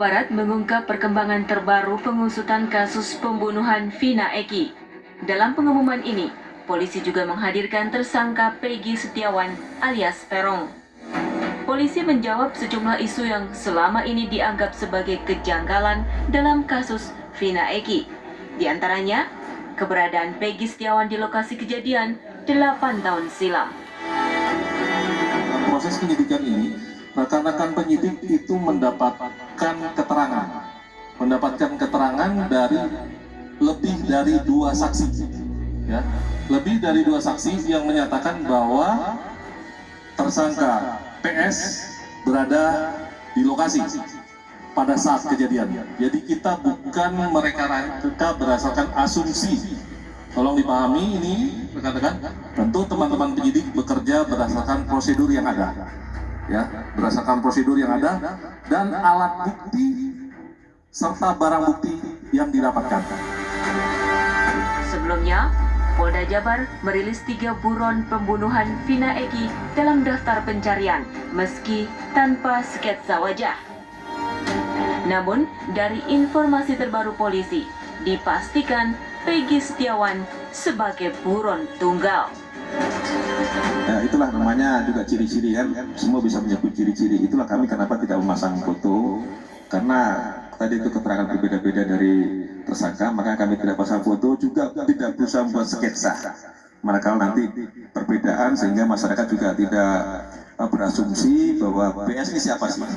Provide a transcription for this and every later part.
Barat mengungkap perkembangan terbaru pengusutan kasus pembunuhan Vina Eki. Dalam pengumuman ini, polisi juga menghadirkan tersangka Peggy Setiawan alias Peron. Polisi menjawab sejumlah isu yang selama ini dianggap sebagai kejanggalan dalam kasus Vina Eki. Di antaranya, keberadaan Peggy Setiawan di lokasi kejadian 8 tahun silam. Proses penyidikan ini, rekan-rekan penyidik itu mendapatkan keterangan dari lebih dari 2 saksi, ya, lebih dari 2 saksi yang menyatakan bahwa tersangka PS berada di lokasi pada saat kejadian. Jadi kita bukan mereka berdasarkan asumsi. Tolong dipahami ini, rekan-rekan. Tentu teman-teman penyidik bekerja berdasarkan prosedur yang ada, ya, berdasarkan prosedur yang ada dan alat bukti serta barang bukti yang didapatkan. Sebelumnya, Polda Jabar merilis 3 buron pembunuhan Vina Eki dalam daftar pencarian, meski tanpa sketsa wajah. Namun, dari informasi terbaru polisi, dipastikan Peggy Setiawan sebagai buron tunggal. Ya, itulah namanya juga ciri-ciri kan, semua bisa menyebut ciri-ciri. Itulah kami kenapa tidak memasang foto, karena tadi itu keterangan berbeda-beda dari tersangka, maka kami tidak pasang foto, juga tidak berusaha membuat sketsa. Manakala nanti perbedaan sehingga masyarakat juga tidak berasumsi bahwa PS ini siapa sih.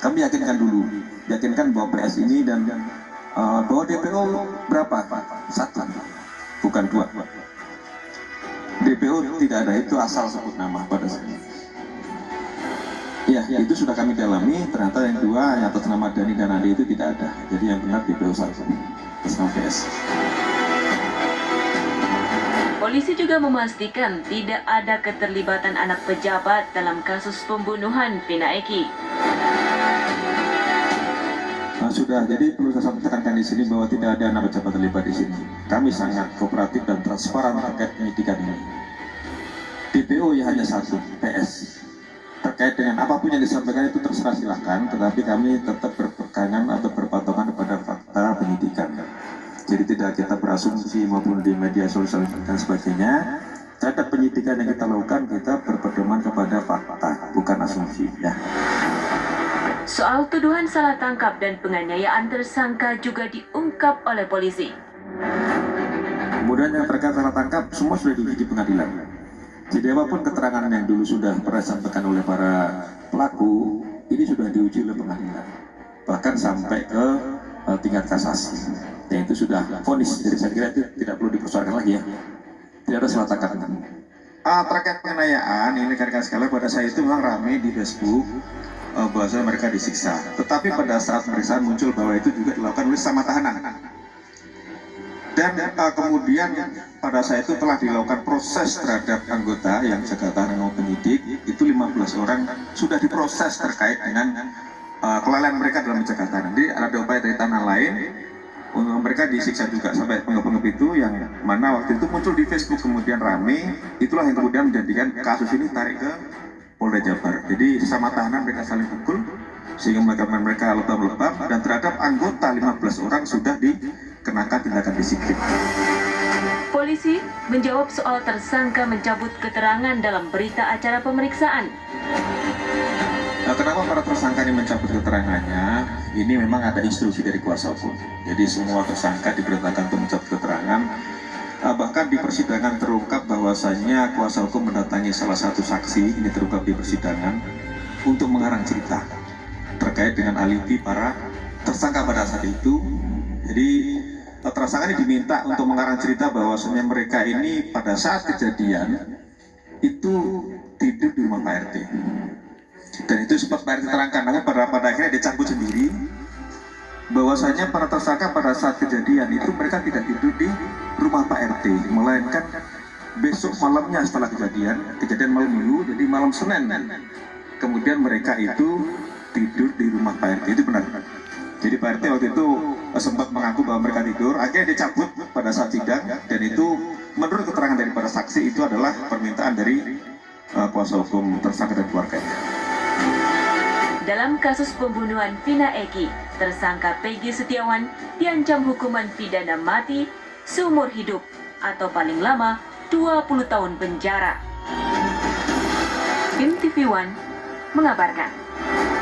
Kami yakinkan dulu, yakinkan bahwa PS ini dan bahwa DPO berapa? 1, bukan 2. DPO tidak ada, itu asal sebut nama pada saya. Ya, itu sudah kami dalami, ternyata yang 2 yang atas nama Dani dan Andi itu tidak ada. Jadi yang benar DPO 1 atas nama PS. Polisi juga memastikan tidak ada keterlibatan anak pejabat dalam kasus pembunuhan Vina Eki. Sudah, jadi perlu saya sampaikan di sini bahwa tidak ada anak pejabat terlibat di sini. Kami sangat kooperatif dan transparan terkait penyidikan ini. DPO ya hanya 1, PS. Terkait dengan apapun yang disampaikan itu terserah silahkan, tetapi kami tetap berpegangan atau berpatokan kepada fakta penyidikan. Jadi tidak kita berasumsi maupun di media sosial dan sebagainya. Terhadap penyidikan yang kita lakukan, kita berpedoman kepada fakta, bukan asumsi. Ya. Soal tuduhan salah tangkap dan penganiayaan tersangka juga diungkap oleh polisi. Kemudian yang terkait salah tangkap, semua sudah diuji di pengadilan. Jadi apapun keterangan yang dulu sudah pernah disampaikan oleh para pelaku, ini sudah diuji oleh pengadilan. Bahkan sampai ke tingkat kasasi. Dan itu sudah vonis, jadi saya kira itu tidak perlu dipersoalkan lagi ya. Tidak ada salah tangkap. Terkait penganiayaan, ini rekan-rekan sekalian, pada saya itu memang ramai di Facebook, bahwa mereka disiksa. Tetapi pada saat pemeriksaan muncul bahwa itu juga dilakukan oleh sama tahanan. Dan kemudian pada saat itu telah dilakukan proses terhadap anggota yang jaga tahanan maupun penyidik, itu 15 orang sudah diproses terkait dengan kelalaian mereka dalam menjaga tahanan. Jadi ada upaya dari tahanan lain, mereka disiksa juga sampai penggep-penggep itu, yang mana waktu itu muncul di Facebook kemudian rame, itulah yang kemudian menjadikan kasus ini tarik ke Polda Jabar. Jadi sama tahanan mereka saling pukul sehingga mereka lebam-lebam, dan terhadap anggota 15 orang sudah dikenakan tindakan disiplin. Polisi menjawab soal tersangka mencabut keterangan dalam berita acara pemeriksaan. Kenapa para tersangka ini mencabut keterangannya? Ini memang ada instruksi dari kuasa hukum. Jadi semua tersangka diperintahkan untuk mencabut keterangan. Bahkan di persidangan terungkap bahwasanya kuasa hukum mendatangi salah satu saksi, ini terungkap di persidangan, untuk mengarang cerita terkait dengan alibi para tersangka pada saat itu. Jadi tersangka ini diminta untuk mengarang cerita bahwasanya mereka ini pada saat kejadian itu tidur di rumah Pak RT. Dan itu sempat Pak RT terangkan, namun pada akhirnya dicabut sendiri bahwasanya para tersangka pada saat kejadian itu mereka tidak tidur di rumah Pak RT, melainkan besok malamnya setelah kejadian malam Minggu, jadi malam Senin, kemudian mereka itu tidur di rumah Pak RT. Itu benar. Jadi Pak RT waktu itu sempat mengaku bahwa mereka tidur, akhirnya dicabut pada saat sidang, dan itu menurut keterangan dari para saksi itu adalah permintaan dari kuasa hukum tersangka dan keluarganya. Dalam kasus pembunuhan Vina Eki, tersangka Peggy Setiawan diancam hukuman pidana mati seumur hidup atau paling lama 20 tahun penjara. Tim TV One mengabarkan.